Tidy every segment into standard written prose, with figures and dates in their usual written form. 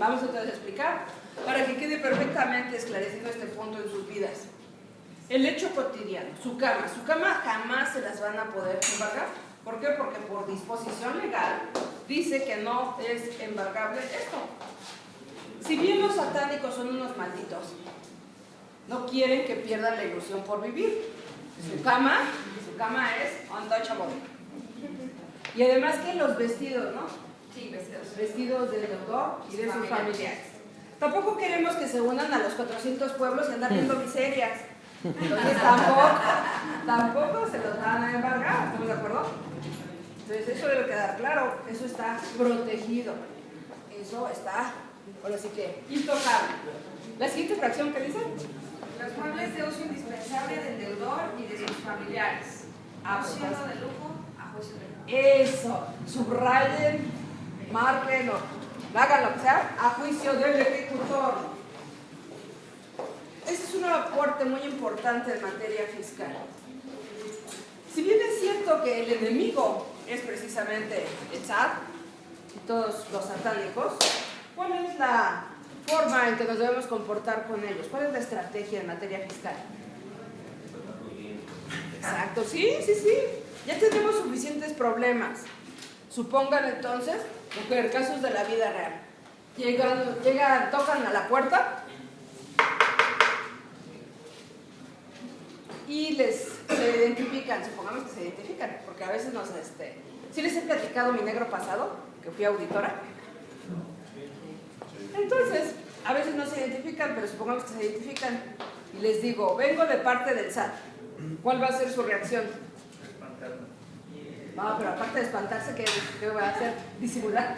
vamos entonces a explicar para que quede perfectamente esclarecido este punto en sus vidas. El hecho cotidiano, su cama jamás se las van a poder embargar. ¿Por qué? Porque por disposición legal dice que no es embargable esto. Si bien los satánicos son unos malditos, no quieren que pierdan la ilusión por vivir. Su cama es untouchable. Y además que los vestidos, ¿no? Sí, Vestidos del doctor y de sus familiares. Tampoco queremos que se unan a los 400 pueblos y andar viendo miserias. Entonces tampoco se los van a embargar, ¿estamos de acuerdo? Entonces eso debe quedar claro, eso está protegido. Eso está, ahora sí que, intocable. La siguiente fracción, ¿qué dice? Los muebles de uso indispensable del deudor y de sus familiares. Siendo de lujo a juicio de lujo. Eso, subrayen, marquen o hagan lo que sea, a juicio del ejecutor. Ese es un aporte muy importante en materia fiscal. Si bien es cierto que el enemigo es precisamente el SAT y todos los satánicos, ¿cuál es la forma en que nos debemos comportar con ellos? ¿Cuál es la estrategia en materia fiscal? Exacto, sí. Ya tenemos suficientes problemas. Supongan entonces, mujer, casos de la vida real. Llegan, tocan a la puerta y se identifican, supongamos que se identifican, porque a veces sí les he platicado mi negro pasado, que fui auditora. Entonces, a veces no se identifican, pero supongamos que se identifican. Y les digo, vengo de parte del SAT. ¿Cuál va a ser su reacción? No, pero aparte de espantarse, ¿qué va a hacer? Disimular.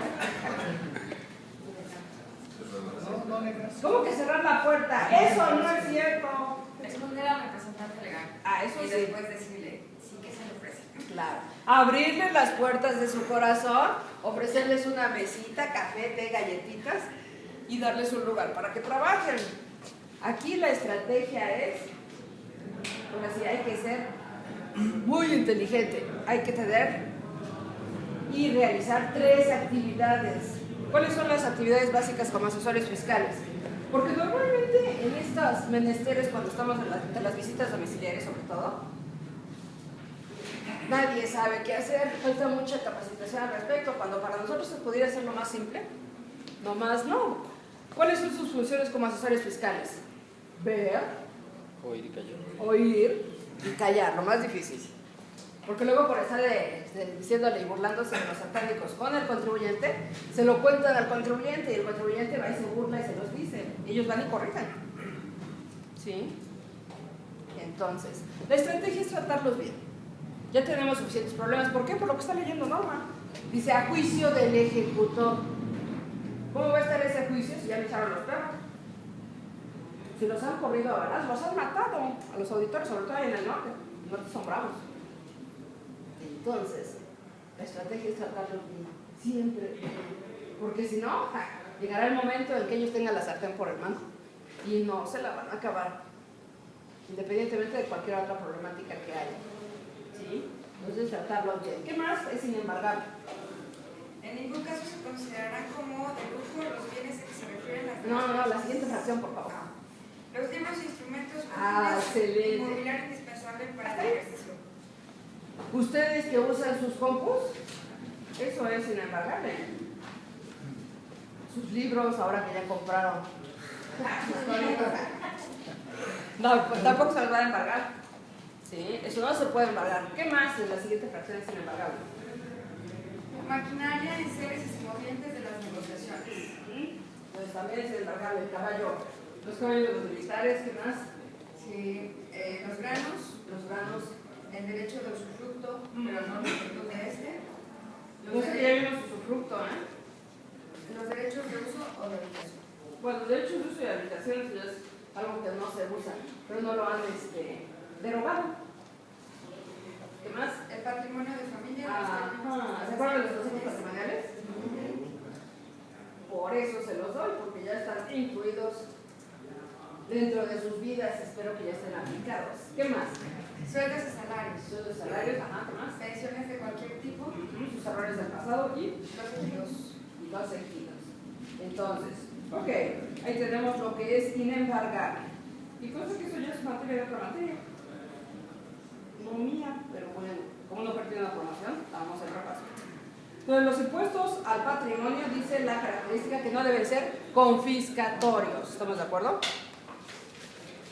¿Cómo que cerrar la puerta? Eso no es cierto. Responder al representante legal. Eso y sí. después decirle, sí, que se le ofrece. Claro. Abrirles las puertas de su corazón, ofrecerles una mesita, café, té, galletitas y darles un lugar para que trabajen. Aquí la estrategia es, pues así, hay que ser muy inteligente. Hay que tener y realizar 3 actividades. ¿Cuáles son las actividades básicas como asesores fiscales? Porque normalmente en estos menesteres, cuando estamos en las visitas domiciliarias sobre todo, nadie sabe qué hacer, falta mucha capacitación al respecto, cuando para nosotros se pudiera hacer lo más simple, nomás no. ¿Cuáles son sus funciones como asesores fiscales? Ver, oír y callar, lo más difícil. Porque luego por estar diciéndole y burlándose de los satánicos con el contribuyente, se lo cuentan al contribuyente y el contribuyente va y se burla y se los dice. Ellos van y corrigen. ¿Sí? Entonces, la estrategia es tratarlos bien. Ya tenemos suficientes problemas. ¿Por qué? Por lo que está leyendo Norma. Dice, a juicio del ejecutor. ¿Cómo va a estar ese juicio si ya le echaron los perros? Si los han corrido a balas, los han matado a los auditores, sobre todo ahí en el norte. Los norte son bravos. Entonces, la estrategia es tratarlos bien, siempre, porque si no, llegará el momento en que ellos tengan la sartén por el mango y no se la van a acabar, independientemente de cualquier otra problemática que haya. ¿Sí? Entonces, tratarlos bien. ¿Qué más es inembargable? En ningún caso se considerarán como de lujo los bienes a que se refieren las No, la siguiente fracción, por favor. Los libros e instrumentos excelente. inmobiliario indispensable para el ejercicio. Ustedes que usan sus compus, eso es inembargable. Sus libros, ahora que ya compraron. No, pues tampoco se los van a embargar. Sí, eso no se puede embargar. ¿Qué más en la siguiente fracción es inembargable? Maquinaria, enseres y movientes de las negociaciones. Pues también es inembargable el caballo. Los caballos de los militares, ¿qué más? Sí, los granos, el derecho de usufructo, pero no la virtud de este. No sé que ya vimos usufructo, ¿eh? Los derechos de uso o de habitación. Bueno, los derechos de uso y habitación es algo que no se usa, pero no lo han derogado. ¿Qué más? El patrimonio de familia. ¿Se acuerdan de los consejos patrimoniales? Por eso se los doy, porque ya están incluidos dentro de sus vidas. Espero que ya estén aplicados. ¿Qué más? Sueldos y salarios. Sueldos y salarios, ¿qué más? Pensiones de cualquier tipo. Sus errores del pasado y los ejidos. los ejidos. Entonces, Ok, ahí tenemos lo que es inembargable. Y cosa que eso ya es materia de otra materia. No mía, pero bueno, como no perdí la formación, vamos a repaso. Entonces, los impuestos al patrimonio dice la característica que no deben ser confiscatorios. ¿Estamos de acuerdo?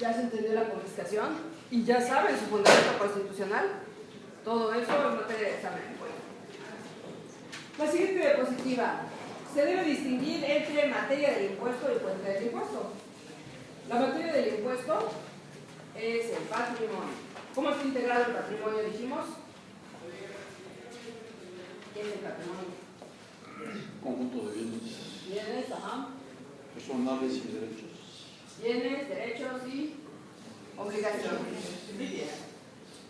Ya se entendió la confiscación y ya saben su fundamento constitucional. Todo eso es materia de examen. La siguiente diapositiva. Se debe distinguir entre materia del impuesto y fuente del impuesto. La materia del impuesto es el patrimonio. ¿Cómo está integrado el patrimonio? Dijimos. ¿Qué es el patrimonio? Conjunto de bienes. Bienes, ajá. Personales y derechos. Bienes, derechos y obligaciones. Muy bien.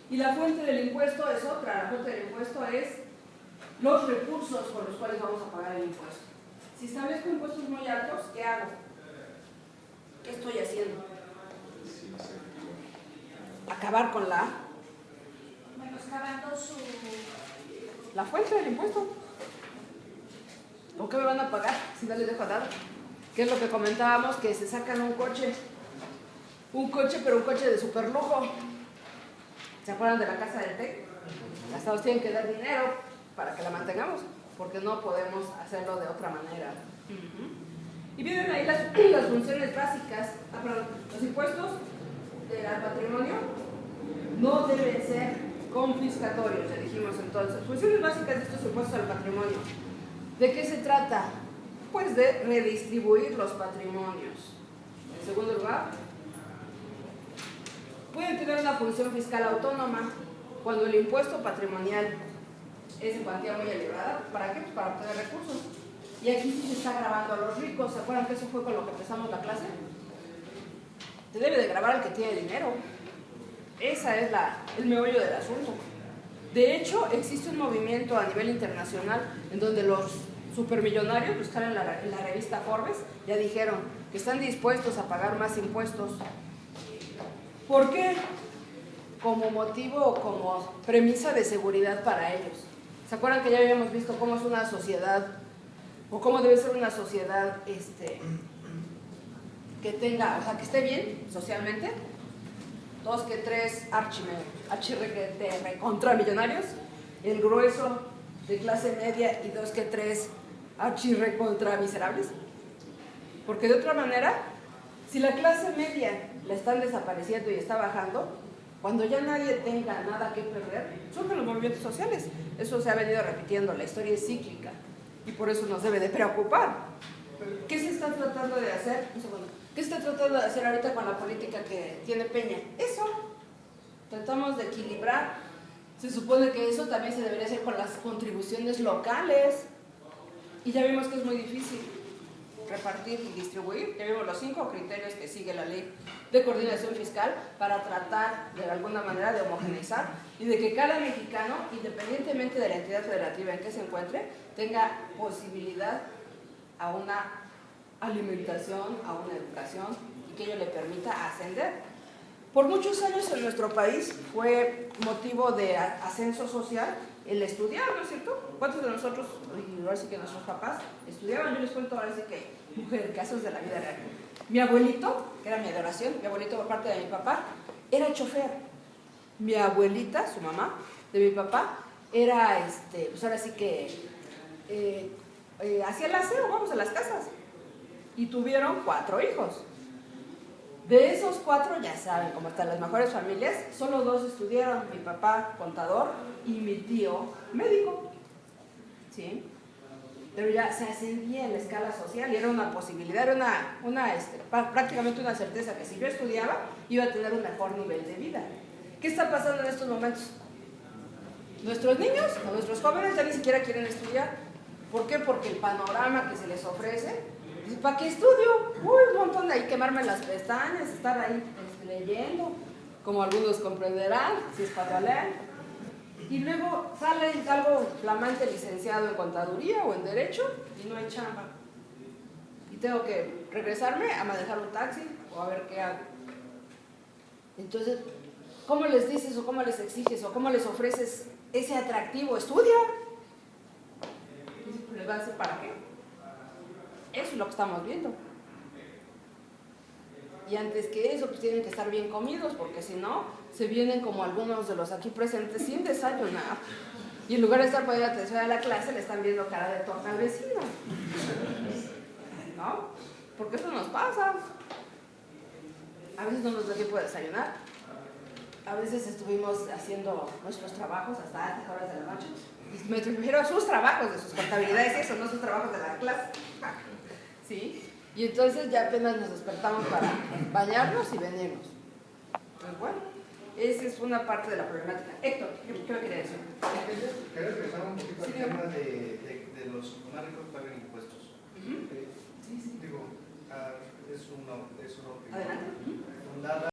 Y la fuente del impuesto es otra. La fuente del impuesto es los recursos con los cuales vamos a pagar el impuesto. Si establezco impuestos muy altos, ¿qué hago? ¿Qué estoy haciendo? Acabar con Menoscabando la fuente del impuesto. ¿Con qué me van a pagar si no les dejo nada? ¿Qué es lo que comentábamos? Que se sacan un coche, pero un coche de super lujo. ¿Se acuerdan de la casa del TEC? Las estados tienen que dar dinero para que la mantengamos, porque no podemos hacerlo de otra manera. Y vienen ahí las funciones básicas. Perdón, los impuestos al patrimonio no deben ser confiscatorios, ya dijimos entonces. Funciones básicas de estos impuestos al patrimonio. ¿De qué se trata? Pues de redistribuir los patrimonios. En segundo lugar, pueden tener una función fiscal autónoma cuando el impuesto patrimonial es en cuantía muy elevada. ¿Para qué? Pues para obtener recursos. Y aquí sí se está grabando a los ricos. ¿Se acuerdan que eso fue con lo que empezamos la clase? Se debe de grabar al que tiene dinero. Esa es el meollo del asunto. De hecho, existe un movimiento a nivel internacional en donde los supermillonarios, que están en la revista Forbes, ya dijeron que están dispuestos a pagar más impuestos. ¿Por qué? Como motivo o como premisa de seguridad para ellos. ¿Se acuerdan que ya habíamos visto cómo es una sociedad, o cómo debe ser una sociedad que tenga, o sea, que esté bien socialmente? 2 que 3 archirrecontramillonarios, el grueso de clase media y 2 que 3 archirrecontrammiserables. Porque de otra manera, si la clase media la están desapareciendo y está bajando, cuando ya nadie tenga nada que perder, surgen los movimientos sociales. Eso se ha venido repitiendo, la historia es cíclica y por eso nos debe de preocupar. ¿Qué se está tratando de hacer? Un segundo. ¿Qué se está tratando de hacer ahorita con la política que tiene Peña? Eso. Tratamos de equilibrar. Se supone que eso también se debería hacer con las contribuciones locales. Y ya vimos que es muy difícil repartir y distribuir. Ya vimos los 5 criterios que sigue la ley de coordinación fiscal para tratar de alguna manera de homogeneizar y de que cada mexicano, independientemente de la entidad federativa en que se encuentre, tenga posibilidad a una alimentación, a una educación y que ello le permita ascender. Por muchos años en nuestro país fue motivo de ascenso social el estudiar, ¿no es cierto? ¿Cuántos de nosotros, y ahora sí que nuestros papás, estudiaban? Yo les cuento ahora sí que, mujer, casos de la vida real. Mi abuelito, que era mi adoración, mi abuelito por parte de mi papá, era chofer. Mi abuelita, su mamá, de mi papá, era, pues ahora sí que hacía el aseo, vamos, a las casas. Y tuvieron 4 hijos. De esos 4, ya saben, como están las mejores familias, solo 2 estudiaron, mi papá contador y mi tío médico. ¿Sí? Pero ya se ascendía en la escala social y era una posibilidad, era prácticamente una certeza que si yo estudiaba iba a tener un mejor nivel de vida. ¿Qué está pasando en estos momentos? Nuestros niños, nuestros jóvenes ya ni siquiera quieren estudiar. ¿Por qué? Porque el panorama que se les ofrece, ¿para qué estudio? Un montón de ahí quemarme las pestañas, estar ahí leyendo, como algunos comprenderán, si es para leer. Y luego sale algo flamante licenciado en contaduría o en derecho y no hay chamba. Y tengo que regresarme a manejar un taxi o a ver qué hago. Entonces, ¿cómo les dices o cómo les exiges o cómo les ofreces ese atractivo? Estudia. ¿Les va a decir para qué? Eso es lo que estamos viendo. Y antes que eso, pues tienen que estar bien comidos, porque si no, se vienen como algunos de los aquí presentes sin desayunar. Y en lugar de estar poniendo atención a la clase, le están viendo cara de torta al vecino. ¿No? Porque eso nos pasa. A veces no nos da tiempo de desayunar. A veces estuvimos haciendo nuestros trabajos hasta altas horas de la noche. Y me refiero a sus trabajos, de sus contabilidades y eso, no sus trabajos de la clase. ¿Sí? Y entonces ya apenas nos despertamos para bañarnos y venirnos. Pues bueno, esa es una parte de la problemática. Héctor, ¿qué me quería decir? Quería regresar un poquito al tema de los más ricos pagan impuestos. Sí, sí. Digo, es una opinión Adelante. fundada